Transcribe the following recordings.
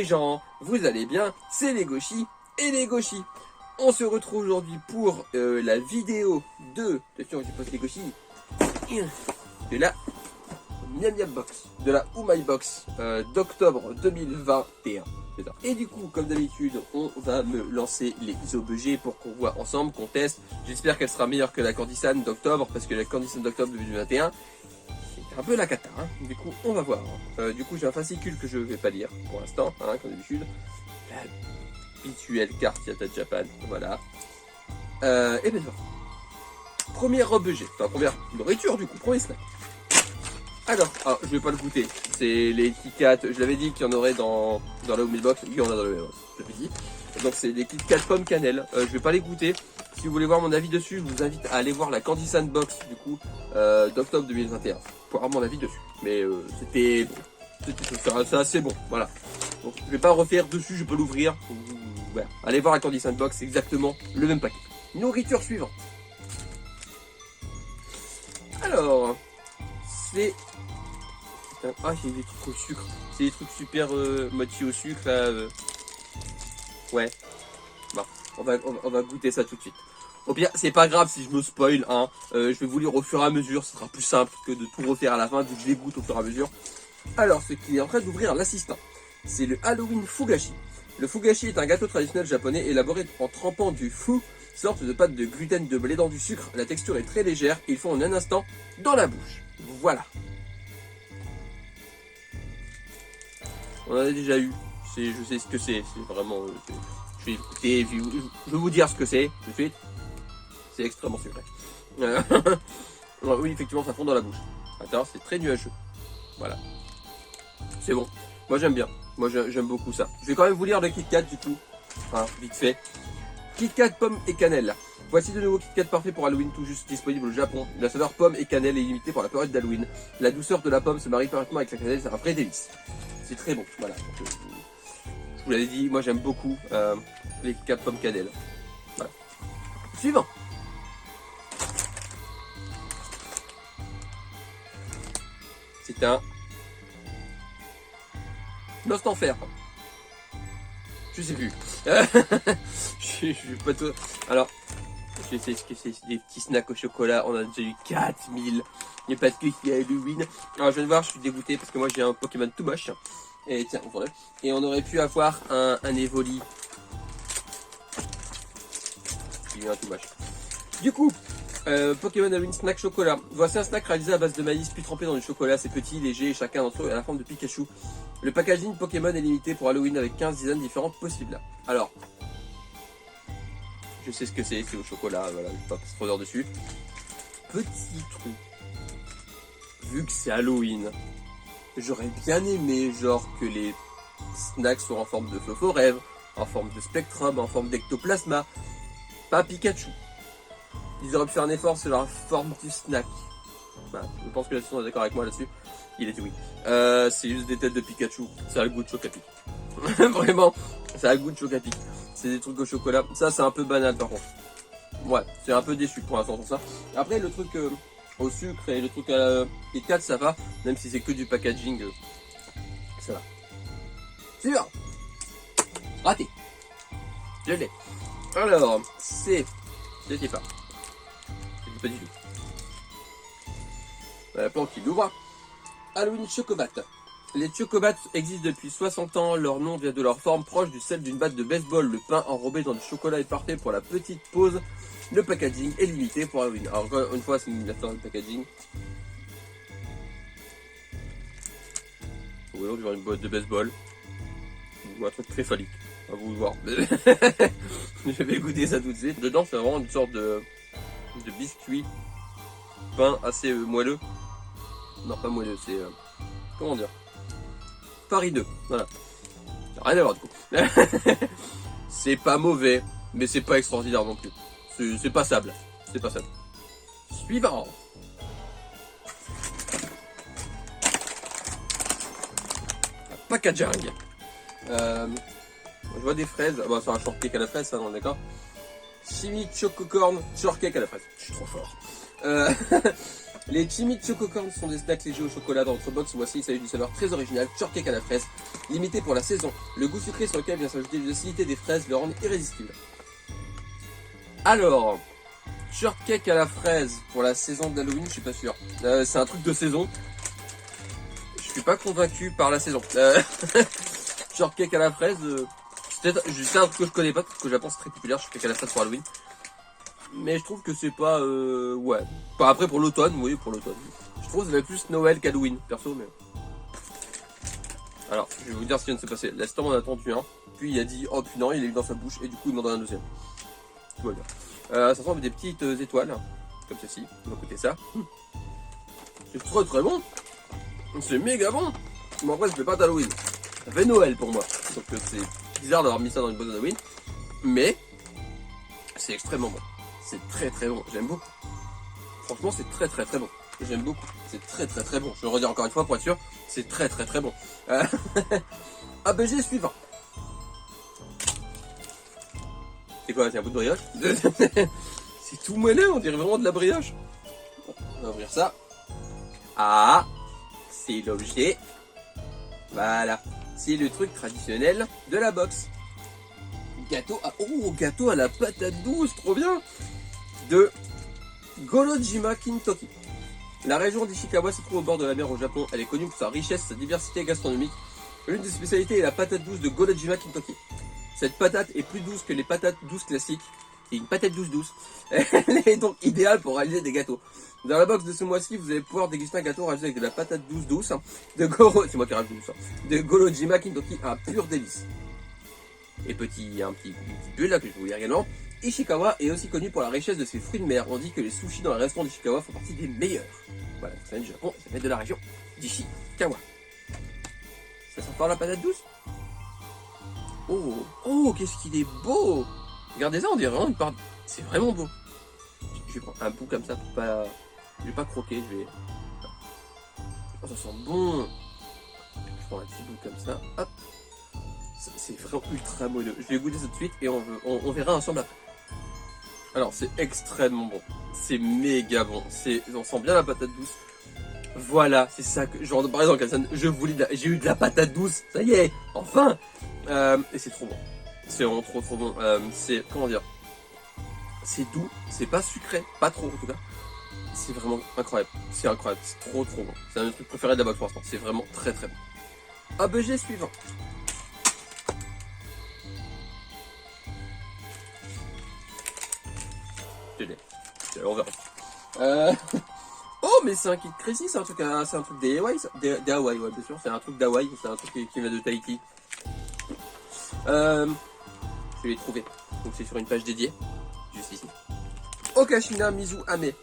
gens, vous allez bien? C'est les Gauchis et les Gauchis. On se retrouve aujourd'hui pour la vidéo de... Attention, j'ai posté les Gauchis. De la Miam Miam Box, de la Oh My Box d'octobre 2021. Et du coup, comme d'habitude, on va me lancer les OBG pour qu'on voit ensemble, qu'on teste. J'espère qu'elle sera meilleure que la Candysan d'octobre, parce que la Candysan d'octobre 2021, c'est un peu la cata. Hein. Du coup, on va voir. Du coup, j'ai un fascicule que je ne vais pas lire pour l'instant, hein, comme d'habitude. La habituelle carte Yata Japan, voilà. Et bien voilà. Première OBG, enfin première nourriture du coup, premier snack. Alors, je vais pas le goûter. C'est les Kit Kat. Je l'avais dit qu'il y en aurait dans la Home Box. Il y en a dans la Home Box. Je l'avais dit. Donc c'est des Kit Kat pommes cannelle. Je vais pas les goûter. Si vous voulez voir mon avis dessus, je vous invite à aller voir la Candysan Box du coup d'octobre 2021 pour avoir mon avis dessus. Mais c'était bon. C'est assez bon. Voilà. Donc je vais pas refaire dessus. Je peux l'ouvrir. Voilà. Allez voir la Candysan Box. C'est exactement le même paquet. Nourriture suivante. Alors, c'est... Ah, j'ai des trucs au sucre. C'est des trucs super mochi au sucre là. Ouais. Bon, on va goûter ça tout de suite. Au pire, c'est pas grave si je me spoil. Hein. Je vais vous lire au fur et à mesure. Ce sera plus simple que de tout refaire à la fin vu que je les goûte au fur et à mesure. Alors, ce qui est en train d'ouvrir l'assistant, c'est le Halloween Fugashi. Le Fugashi est un gâteau traditionnel japonais élaboré en trempant du fu, sorte de pâte de gluten de blé dans du sucre. La texture est très légère et ils font en un instant dans la bouche. Voilà. On en a déjà eu. Je sais ce que c'est. C'est vraiment. Je vais écouter. Je vais vous dire ce que c'est tout de suite. C'est extrêmement sucré. Oui, effectivement, ça fond dans la bouche. Attends, c'est très nuageux. Voilà. C'est bon. Moi, j'aime bien. Moi, j'aime beaucoup ça. Je vais quand même vous lire le Kit Kat du coup. Enfin, vite fait. Kit Kat pomme et cannelle. Voici de nouveaux Kit Kat parfaits pour Halloween, tout juste disponible au Japon. La saveur pomme et cannelle est limitée pour la période d'Halloween. La douceur de la pomme se marie parfaitement avec la cannelle, c'est un vrai délice. C'est très bon, voilà. Donc, je vous l'avais dit, moi j'aime beaucoup les Kit Kat pomme cannelle. Voilà. Suivant. C'est un Lost Enfer. Je sais plus. je suis pas tout. Alors, je sais ce que c'est des petits snacks au chocolat. On a déjà eu 4000. Il n'y a pas de clic à Halloween. Alors, je viens de voir, je suis dégoûté parce que moi j'ai un Pokémon tout moche. Et tiens, on et on aurait pu avoir un Evoli. Il est un tout moche. Du coup, Pokémon Halloween Snack Chocolat. Voici un snack réalisé à base de maïs puis trempé dans du chocolat. C'est petit, léger et chacun d'entre eux a la forme de Pikachu. Le packaging Pokémon est limité pour Halloween avec 15 designs différents possibles. Alors, je sais ce que c'est au chocolat, voilà, je vais pas se fondre dessus. Petit truc, vu que c'est Halloween, j'aurais bien aimé genre que les snacks soient en forme de Flo-Rêve, en forme de Spectrum, en forme d'Ectoplasma, pas Pikachu. Ils auraient pu faire un effort sur la forme du snack. Voilà, je pense que là-dessus on est d'accord avec moi là-dessus. Il était oui. C'est juste des têtes de Pikachu. Ça a le goût de Chocapic. Vraiment, ça a le goût de Chocapic. C'est des trucs au chocolat. Ça, c'est un peu banal par contre. Ouais, c'est un peu déçu pour l'instant sur ça. Après, le truc au sucre et le truc à la Kit Kat, ça va. Même si c'est que du packaging, ça va. Sûr. Raté. Je l'ai. Alors, c'est... Je sais pas. Je sais pas du tout. La plante qui l'ouvre. Halloween Chocobat. Les Chocobats existent depuis 60 ans. Leur nom vient de leur forme proche de celle d'une batte de baseball. Le pain enrobé dans du chocolat est parfait pour la petite pause. Le packaging est limité pour Halloween. Alors encore une fois, c'est une affaire de packaging. Ou alors, une boîte de baseball. Ou un truc très phallique. À vous voir. Je vais goûter ça tout de suite. Dedans, c'est vraiment une sorte de biscuit. Pain assez moelleux. Non, pas moelleux, c'est... comment dire, farineux, voilà. Ça n'a rien à voir du coup. C'est pas mauvais, mais c'est pas extraordinaire non plus. C'est passable. C'est passable. Suivant. Packaging. Je vois des fraises. Bon, c'est un shortcake à la fraise, ça, non, d'accord. Chimie Chococorn, shortcake à la fraise. Je suis trop fort. Les Chimmy Chococorn sont des snacks légers au chocolat dans notre box. Voici, il s'agit d'une saveur très originale, shortcake à la fraise. limité pour la saison. Le goût sucré sur lequel vient s'ajouter l'acidité des fraises le rend irrésistible. Alors, shortcake à la fraise pour la saison d'Halloween, je suis pas sûr. C'est un truc de saison. Je suis pas convaincu par la saison. Shortcake à la fraise, c'est un truc que je connais pas, parce que au Japon c'est très populaire, shortcake à la fraise pour Halloween. Mais je trouve que c'est pas... ouais. Enfin, après pour l'automne, oui, pour l'automne. Je trouve que ça va plus Noël qu'Halloween, perso, mais... Alors, je vais vous dire ce qui vient de se passer. L'estor en a tendu un, puis il a dit, oh putain, il est eu dans sa bouche, et du coup il demande un deuxième. Tout va bien. Ça ressemble à des petites étoiles, comme ceci. On va goûter ça. C'est très très bon. C'est méga bon. Mais après, ça fait pas d'Halloween. Ça fait Noël pour moi. Donc c'est bizarre d'avoir mis ça dans une boîte d'Halloween. Mais c'est extrêmement bon. C'est très très bon. J'aime beaucoup. Franchement, c'est très très très bon. J'aime beaucoup. C'est très très très bon. Je vais le redire encore une fois pour être sûr. C'est très très très bon. ABG suivant. C'est quoi? C'est un bout de brioche? C'est tout moelleux, on dirait vraiment de la brioche. Bon, on va ouvrir ça. Ah, c'est l'objet. Voilà. C'est le truc traditionnel de la box. Gâteau à... Oh, gâteau à la patate douce, trop bien. De Golojima Kintoki. La région d'Ishikawa se trouve au bord de la mer au Japon. Elle est connue pour sa richesse et sa diversité gastronomique. L'une des spécialités est la patate douce de Golojima Kintoki. Cette patate est plus douce que les patates douces classiques. C'est une patate douce. Elle est donc idéale pour réaliser des gâteaux. Dans la box de ce mois-ci, vous allez pouvoir déguster un gâteau réalisé avec de la patate douce de c'est moi qui rajoute ça. De Golojima Kintoki, un pur délice. Et un petit bulle là que je vais vous lire également. Ishikawa est aussi connu pour la richesse de ses fruits de mer. On dit que les sushis dans les restaurants d'Ishikawa font partie des meilleurs. Voilà, ça vient du Japon, ça vient de la région d'Ishikawa. Ça sent fort la patate douce? Oh, qu'est-ce qu'il est beau! Regardez ça, on dirait vraiment une part... C'est vraiment beau. Je vais prendre un bout comme ça pour pas... Je vais pas croquer, je vais... Oh, ça sent bon! Je prends un petit bout comme ça, hop! C'est vraiment ultra moelleux. Je vais goûter ça tout de suite et on verra ensemble après. Alors, c'est extrêmement bon. C'est méga bon. On sent bien la patate douce. Voilà, c'est ça que... Genre, par exemple, j'ai eu de la patate douce. Ça y est, enfin! Et c'est trop bon. C'est vraiment trop bon. C'est... Comment dire? C'est doux. C'est pas sucré. Pas trop, en tout cas. C'est vraiment incroyable. C'est incroyable. C'est trop bon. C'est un de mes trucs préférés de la box pour l'instant. C'est vraiment très bon. ABG suivant. On verra. Oh, mais c'est un kit Crazy, c'est un truc des Hawaii, des Hawaii, ouais, bien sûr, c'est un truc d'Hawaii, c'est un truc qui vient de Tahiti. Je l'ai trouvé, donc c'est sur une page dédiée, juste ici. Okashina Mizu Ame.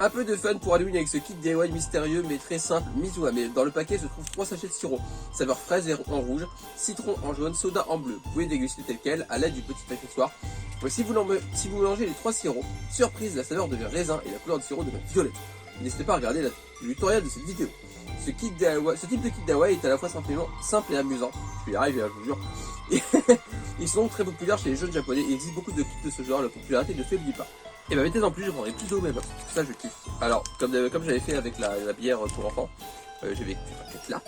Un peu de fun pour Halloween avec ce kit DIY mystérieux mais très simple, Mizu Ame. Dans le paquet se trouvent 3 sachets de sirop, saveur fraise en rouge, citron en jaune, soda en bleu. Vous pouvez déguster tel quel à l'aide du petit accessoire. Si vous mélangez les 3 sirops, surprise, la saveur devient raisin et la couleur du sirop devient violette. N'hésitez pas à regarder le tutoriel de cette vidéo. Ce type de kit DIY est à la fois simple et amusant. Je vais y arriver, je vous jure. Ils sont très populaires chez les jeunes japonais et il existe beaucoup de kits de ce genre, la popularité ne faiblit pas. Et bah mettez en plus, je prendrai plus d'eau même, parce que ça je kiffe. Alors, comme j'avais fait avec la bière pour enfants, je vais mettre là.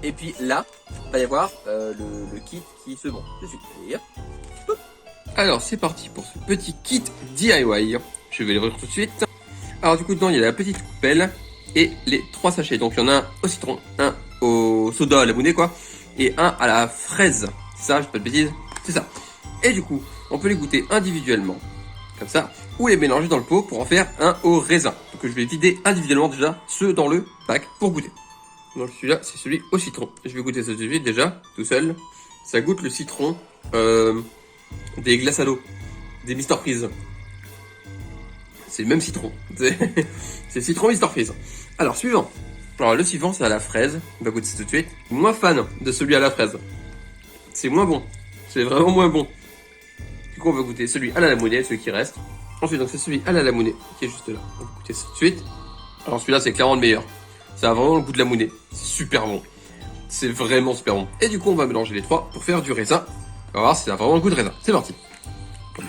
Et puis là, il va y avoir le kit qui se vend dessus. Alors c'est parti pour ce petit kit DIY. Je vais l'ouvrir tout de suite. Alors du coup dedans il y a la petite coupelle et les 3 sachets. Donc il y en a un au citron, un au soda à la mounée quoi, et un à la fraise. C'est ça, je dis pas de bêtises, c'est ça. Et du coup, on peut les goûter individuellement, comme ça, ou les mélanger dans le pot pour en faire un au raisin. Donc je vais vider individuellement déjà ceux dans le pack pour goûter. Donc celui-là, c'est celui au citron. Je vais goûter ça tout de suite déjà, tout seul. Ça goûte le citron des glaces à l'eau, des Mister Freeze. C'est le même citron. C'est citron Mister Freeze. Alors suivant. Alors le suivant c'est à la fraise. On va goûter ça tout de suite. Moins fan de celui à la fraise. C'est moins bon. C'est vraiment moins bon. Du coup on va goûter celui à la lamounée, celui qui reste. Ensuite donc c'est celui à la lamounée qui est juste là. On va goûter ça tout de suite. Alors celui-là c'est clairement le meilleur. Ça a vraiment le goût de la lamounée. C'est super bon. C'est vraiment super bon. Et du coup on va mélanger les 3 pour faire du raisin. On va voir si ça a vraiment le goût de raisin. C'est parti.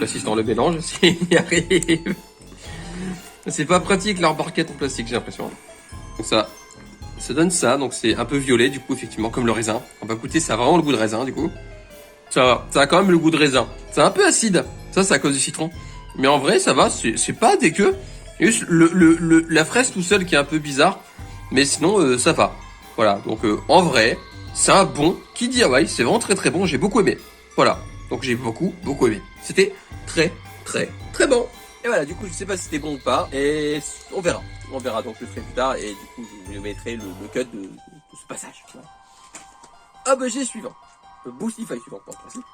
L'assistant le mélange s'il y arrive. C'est pas pratique leur barquette en plastique j'ai l'impression. Donc ça, Ça donne ça, donc c'est un peu violet du coup effectivement comme le raisin. On va goûter, ça a vraiment le goût de raisin du coup. Ça a quand même le goût de raisin. C'est un peu acide, ça c'est à cause du citron. Mais en vrai ça va, c'est pas dégueu. Juste la fraise tout seul qui est un peu bizarre. Mais sinon ça va. Voilà, donc en vrai, c'est un bon Kid DIY, c'est vraiment très très bon, j'ai beaucoup aimé. Voilà, donc j'ai beaucoup aimé. C'était très bon. Et voilà, du coup je sais pas si c'était bon ou pas, et on verra. On verra, donc je le ferai plus tard, et du coup je vous mettrai le cut de ce passage. Voilà. Objet suivant. Le Boostify suivant, pour principe.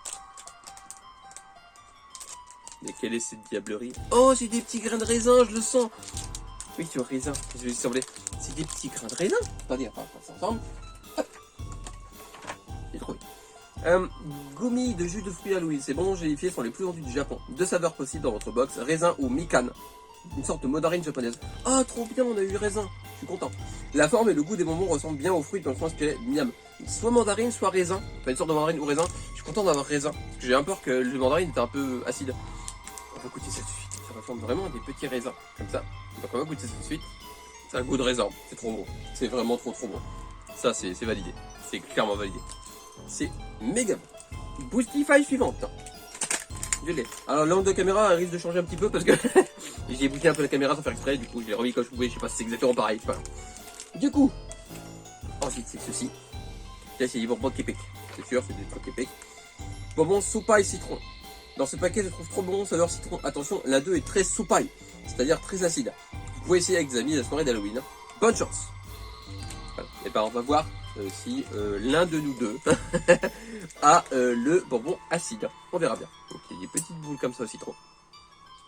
Mais quelle est cette diablerie? Oh, c'est des petits grains de raisin, je le sens. Oui, tu as raisin, je vais sembler. C'est des petits grains de raisin. Attendez, on va faire ça ensemble. Hop. J'ai trouvé. Gummy de jus de fruits Halloween, c'est bon, j'ai vérifié, sont les plus vendus du Japon. Deux saveurs possibles dans votre box, raisin ou mikan. Une sorte de mandarine japonaise. Ah, trop bien, on a eu raisin. Je suis content. La forme et le goût des bonbons ressemblent bien aux fruits dont sont inspirés miam. Soit mandarine, soit raisin. Enfin, une sorte de mandarine ou raisin. Je suis content d'avoir raisin. Parce que j'ai un peur que le mandarine était un peu acide. On va goûter ça tout de suite. Ça ressemble vraiment à des petits raisins. Comme ça. Donc on va goûter ça tout de suite. C'est un goût de raisin. C'est trop bon. C'est vraiment trop bon. Ça, c'est validé. C'est clairement validé. C'est méga bon. Boostify suivante. Je l'ai. Alors l'angle de caméra risque de changer un petit peu parce que j'ai bougé un peu la caméra sans faire exprès, du coup je l'ai remis comme je pouvais, je sais pas si c'est exactement pareil. Voilà. Du coup, ensuite c'est ceci. Là c'est des bonbons de Québec. C'est sûr, c'est des trucs Québec. Bonbons soupaille citron. Dans ce paquet je trouve trop bon saveur citron. Attention, la 2 est très soupaille, c'est-à-dire très acide. Vous pouvez essayer avec des amis la soirée d'Halloween. Bonne chance. Voilà. Et ben on va voir si l'un de nous deux a le bonbon acide. On verra bien. Donc il y a des petites boules comme ça au citron.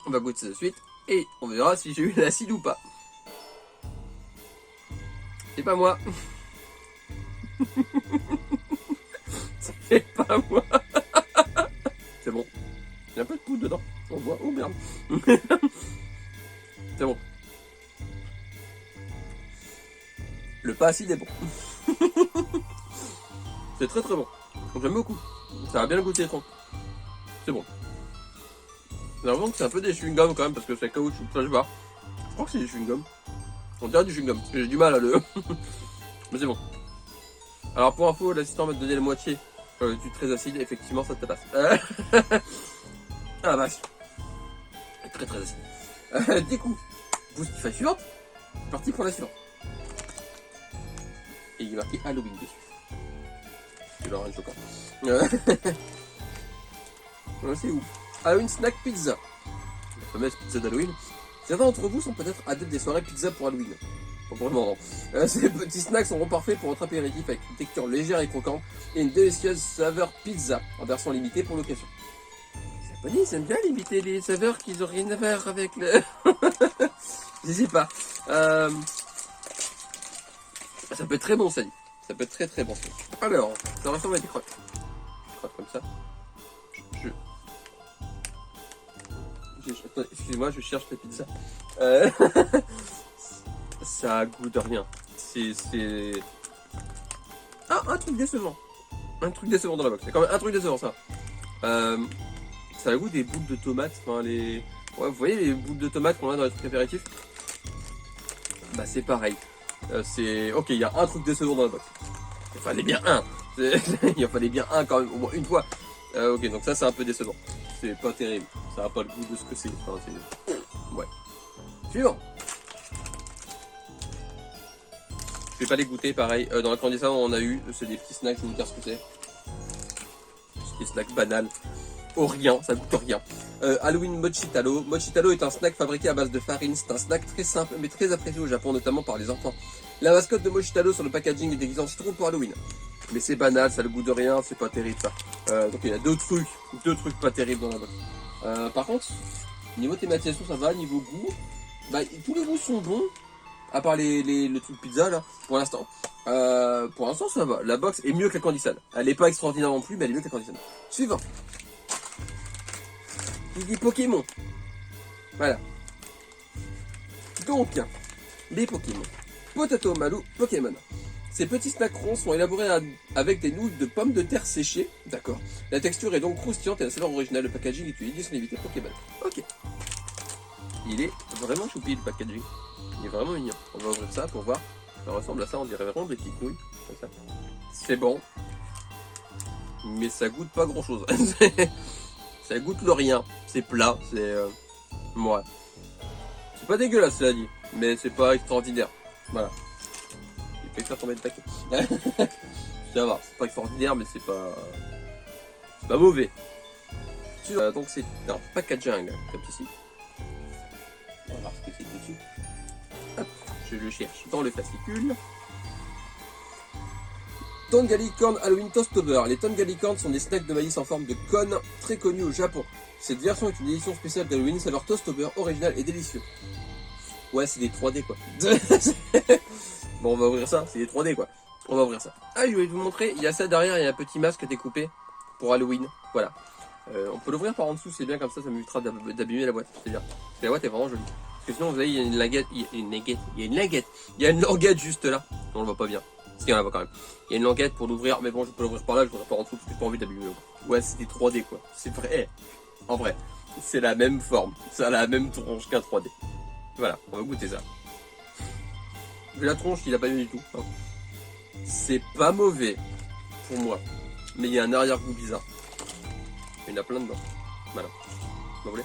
On va goûter ça de suite et on verra si j'ai eu l'acide ou pas. C'est pas moi. C'est pas moi. C'est bon. Il y a un peu de poudre dedans. On voit. Oh merde. C'est bon. Le pas acide est bon. C'est très bon. Donc j'aime beaucoup. Ça a bien le goût de citron. C'est bon. J'ai l'impression que c'est un peu des chewing-gums quand même parce que c'est caoutchouc. Enfin, je sais pas. Je crois que c'est des chewing-gums. On dirait du chewing-gum. Parce que j'ai du mal à le. Mais c'est bon. Alors pour info, l'assistant m'a donné la moitié du très acide. Effectivement, ça te passe. Ah la vache. Très acide. Du coup, Boostify suivante. C'est parti pour la suivante. Et il est marqué Halloween dessus. C'est leur choquant. C'est où? Halloween Snack Pizza. La fameuse pizza d'Halloween. Certains d'entre vous sont peut-être adeptes des soirées pizza pour Halloween. Pas pour le moment. Ces petits snacks seront parfaits pour votre apéritif avec une texture légère et croquante et une délicieuse saveur pizza en version limitée pour l'occasion. Les Japonais ils aiment bien limiter les saveurs qui n'ont rien à voir avec le... Je sais pas. Ça peut être très bon ça dit. Ça peut être très bon. Alors, ça ressemble à des crottes. Crottes comme ça. Attends, excusez-moi, je cherche la pizza. Ça goûte de rien. C'est... Ah, un truc décevant. Un truc décevant dans la box. C'est quand même un truc décevant ça. Ça a le goût des boules de tomates. Enfin, les... Ouais, vous voyez les boules de tomates qu'on a dans les trucs apéritifs? Bah c'est pareil. C'est... Ok, il y a un truc décevant dans la box. Il fallait bien un. Il en fallait bien un quand même, au moins une fois. Ok, donc ça c'est un peu décevant. C'est pas terrible. Ça n'a pas le goût de ce que c'est. Enfin, c'est... Ouais. Suivant. Je vais pas les goûter, pareil. Dans la candidation, on a eu, c'est des petits snacks, je vais vous dire ce que c'est. C'est des snacks banals. Au rien, ça goûte rien. Halloween Mochitalo. Mochitalo est un snack fabriqué à base de farine. C'est un snack très simple, mais très apprécié au Japon, notamment par les enfants. La mascotte de Mochitalo sur le packaging est déguisée en citron pour Halloween. Mais c'est banal, ça a le goût de rien, c'est pas terrible ça. Donc il y a deux trucs pas terribles dans la boîte. Par contre, niveau thématisation ça va, niveau goût, bah, tous les goûts sont bons, à part le truc pizza là, pour l'instant. Pour l'instant ça va, la box est mieux que la Candy Sun. Elle est pas extraordinaire non plus, mais elle est mieux que la Candy Sun. Suivant. Il dit Pokémon. Voilà. Donc, les Pokémon. Potato Malou Pokémon. Ces petits snacks ronds sont élaborés avec des nouilles de pommes de terre séchées. D'accord. La texture est donc croustillante et la saveur originale. Le packaging est une édition limitée Pokémon. Ok. Il est vraiment choupi le packaging. Il est vraiment mignon. On va ouvrir ça pour voir Ça ressemble à ça, on dirait vraiment des petites nouilles. C'est bon. Mais ça goûte pas grand chose. Ça goûte le rien. C'est plat, c'est... ouais. C'est pas dégueulasse, cela dit. Mais c'est pas extraordinaire. Voilà. Il fait faire tomber le paquet. Ça va, c'est pas extraordinaire, mais c'est pas... C'est pas mauvais. Donc c'est un packaging, comme ceci. On va voir ce que c'est dessus. Hop, je le cherche dans le fascicule. Tongali Corn Halloween Toastover. Les Tongali Corn sont des snacks de maïs en forme de cône très connus au Japon. Cette version est une édition spéciale d'Halloween, saveur Toastover original et délicieux. Ouais, c'est des 3D quoi. Bon, on va ouvrir ça, c'est des 3D quoi. On va ouvrir ça. Ah, je vais vous montrer, il y a ça derrière, il y a un petit masque découpé pour Halloween. Voilà. On peut l'ouvrir par en dessous, c'est bien comme ça m'évitera d'abîmer la boîte. C'est bien. Parce que la boîte est vraiment jolie. Parce que sinon, vous voyez, il y a une languette, il y a une languette juste là. On le voit pas bien. Si, on la voit quand même. Il y a une languette pour l'ouvrir, mais bon, je peux l'ouvrir par là, je l'ouvrirai par en dessous parce que j'ai pas envie d'abîmer. Ouais, c'est des 3D quoi. C'est vrai. En vrai, c'est la même forme. Ça a la même tronche qu'un 3D. Voilà, on va goûter ça. Vu la tronche, il a pas eu du tout. Hein. C'est pas mauvais pour moi, mais il y a un arrière-goût bizarre. Il y en a plein dedans. Voilà. Vous voulez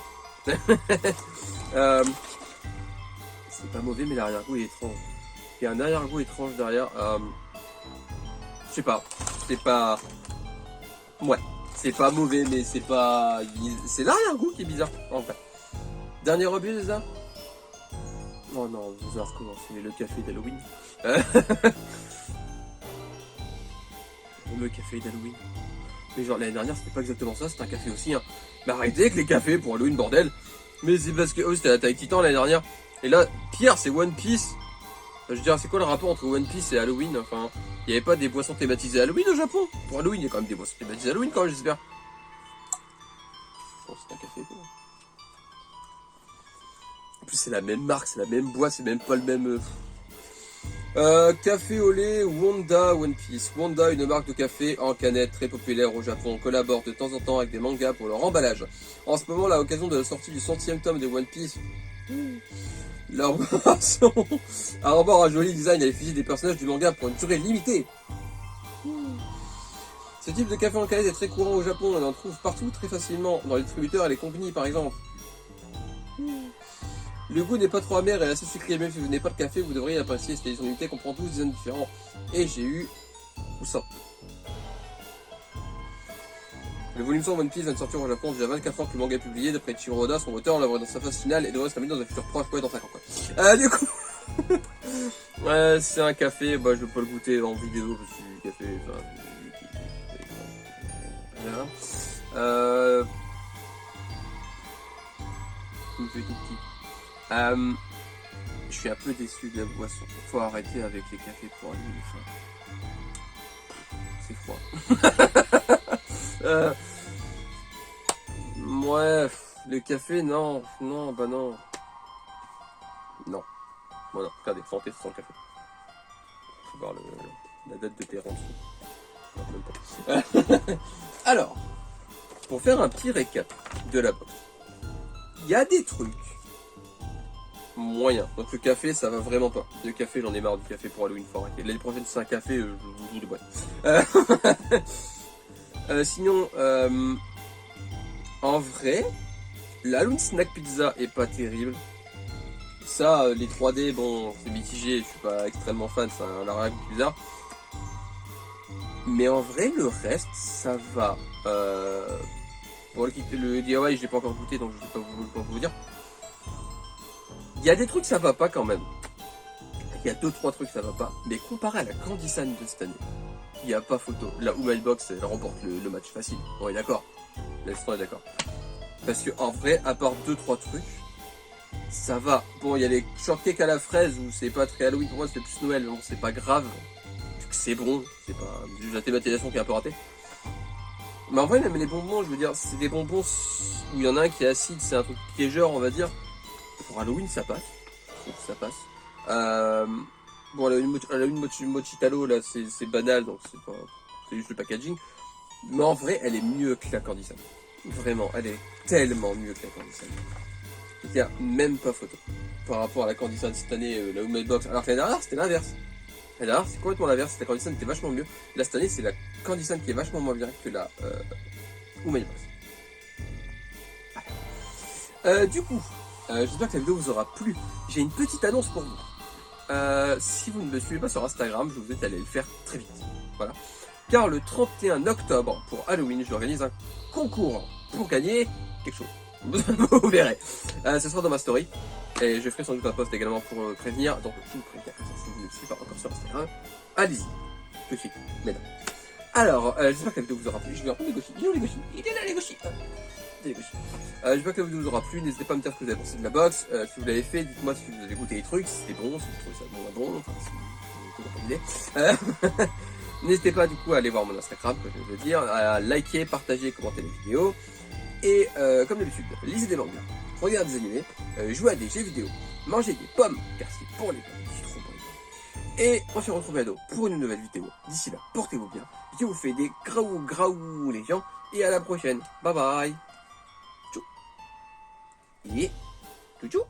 c'est pas mauvais, mais l'arrière-goût est étrange. Il y a un arrière-goût étrange derrière. Je sais pas. C'est pas... Ouais. C'est pas mauvais, mais c'est pas... C'est l'arrière-goût qui est bizarre, en fait. Dernier objet, c'est ça? Oh non, vous allez recommencer le café d'Halloween. Le café d'Halloween. Mais genre l'année dernière c'était pas exactement ça, c'était un café aussi. Hein. Mais arrêtez avec les cafés pour Halloween, bordel. Mais c'est parce que oh, c'était la taille Titan l'année dernière. Et là, pire, c'est One Piece. Je veux dire, c'est quoi le rapport entre One Piece et Halloween? Enfin, il n'y avait pas des boissons thématisées Halloween au Japon? Pour Halloween, il y a quand même des boissons thématisées Halloween quand même, j'espère. Bon, c'est un café quoi. En plus, c'est la même marque, c'est la même boîte, c'est même pas le même... café au lait Wanda One Piece. Wanda, une marque de café en canette très populaire au Japon, collabore de temps en temps avec des mangas pour leur emballage. En ce moment, à l'occasion de la sortie du 100e tome de One Piece, leur boisson arbore un joli design à l'effigie des personnages du manga pour une durée limitée. Ce type de café en canette est très courant au Japon, on en trouve partout très facilement, dans les distributeurs et les compagnies par exemple. Le goût n'est pas trop amer et assez sucré, même si vous n'avez pas de café, vous devriez apprécier cette édition limitée, comprend 12 designs différents. Et j'ai eu... Où ça? Le volume 100 One Piece vient de sortir au Japon déjà 24 ans que le manga est publié, d'après Ichiro Oda, son auteur, on l'avoit dans sa phase finale et devrait se terminer dans un futur proche, ouais, dans 5 ans quoi. Du coup... c'est un café, bah je vais pas le goûter en vidéo, parce que du café, enfin... Voilà. Il me fait tout petit. Je suis un peu déçu de la boisson. Faut arrêter avec les cafés pour aller. C'est froid. Ouais, le café, non, bah non. Non. Voilà, regardez, santé sans le café. Faut voir la date de péremption. Non, même pas. Alors, pour faire un petit récap de la box, il y a des trucs moyen. Donc le café, ça va vraiment pas. Le café, j'en ai marre du café pour Halloween, faut arrêter. L'année prochaine, c'est un café, je vous dis de boîte. Sinon, en vrai, la Halloween Snack Pizza est pas terrible. Ça, les 3D, bon, c'est mitigé, je suis pas extrêmement fan, c'est un arrière bizarre. Mais en vrai, le reste, ça va. Pour le DIY, je l'ai pas encore goûté, donc je vais pas vous dire. Il y a des trucs ça va pas quand même. Il y a 2-3 trucs ça va pas. Mais comparé à la Candysan de cette année, il n'y a pas photo. La Box, elle remporte le match facile. On est d'accord. L'instant est d'accord. Parce que en vrai, à part 2-3 trucs, ça va. Bon, il y a les shortcakes à la fraise où c'est pas très Halloween. Pour moi, c'est plus Noël. Bon, c'est pas grave. C'est bon. C'est pas juste la thématisation qui est un peu ratée. Mais en vrai, même les bonbons, je veux dire, c'est des bonbons où il y en a un qui est acide. C'est un truc piégeur, on va dire. Pour Halloween, ça passe. Je trouve que ça passe. Bon, une mochitalo, là, c'est banal, donc c'est juste le packaging. Mais en vrai, elle est mieux que la Candysan. Vraiment, elle est tellement mieux que la Candysan. Il n'y a même pas photo. Par rapport à la Candysan cette année, la Homemade Box. Alors que l'année dernière, c'était l'inverse. Et là, c'est complètement l'inverse. La Candy Sun était vachement mieux. Là, cette année, c'est la Candy Sun qui est vachement moins bien que la Woman Box. Du coup, j'espère que la vidéo vous aura plu. J'ai une petite annonce pour vous. Si vous ne me suivez pas sur Instagram, je vous invite à aller le faire très vite. Voilà. Car le 31 octobre, pour Halloween, j'organise un concours pour gagner quelque chose. Vous verrez. Ce sera dans ma story. Et je ferai sans doute un post également pour prévenir. Donc, tout prévenir. Si vous ne me suivez pas encore sur Instagram, allez-y. Tout de suite. Maintenant. Alors, j'espère que la vidéo vous aura plu. Je vais reprendre les gauchis. Il est où les gauchis? Il est là les gauchis. J'espère que la vidéo vous aura plu. N'hésitez pas à me dire ce que vous avez pensé de la box. Si vous l'avez fait, dites-moi si vous avez goûté les trucs, si c'était bon, si vous trouvez ça bon ou bon. Enfin, si vous avez pas d'idée. N'hésitez pas du coup à aller voir mon Instagram, comme je viens de le dire, à liker, partager, commenter la vidéo. Et comme d'habitude, lisez des mangas, regardez des animés, jouez à des jeux vidéo, mangez des pommes, car c'est pour les pommes, c'est trop pour les pommes. Et on se retrouve bientôt pour une nouvelle vidéo. D'ici là, portez-vous bien. Je vous fais des graou les gens. Et à la prochaine. Bye bye. Tchou. Et tchou.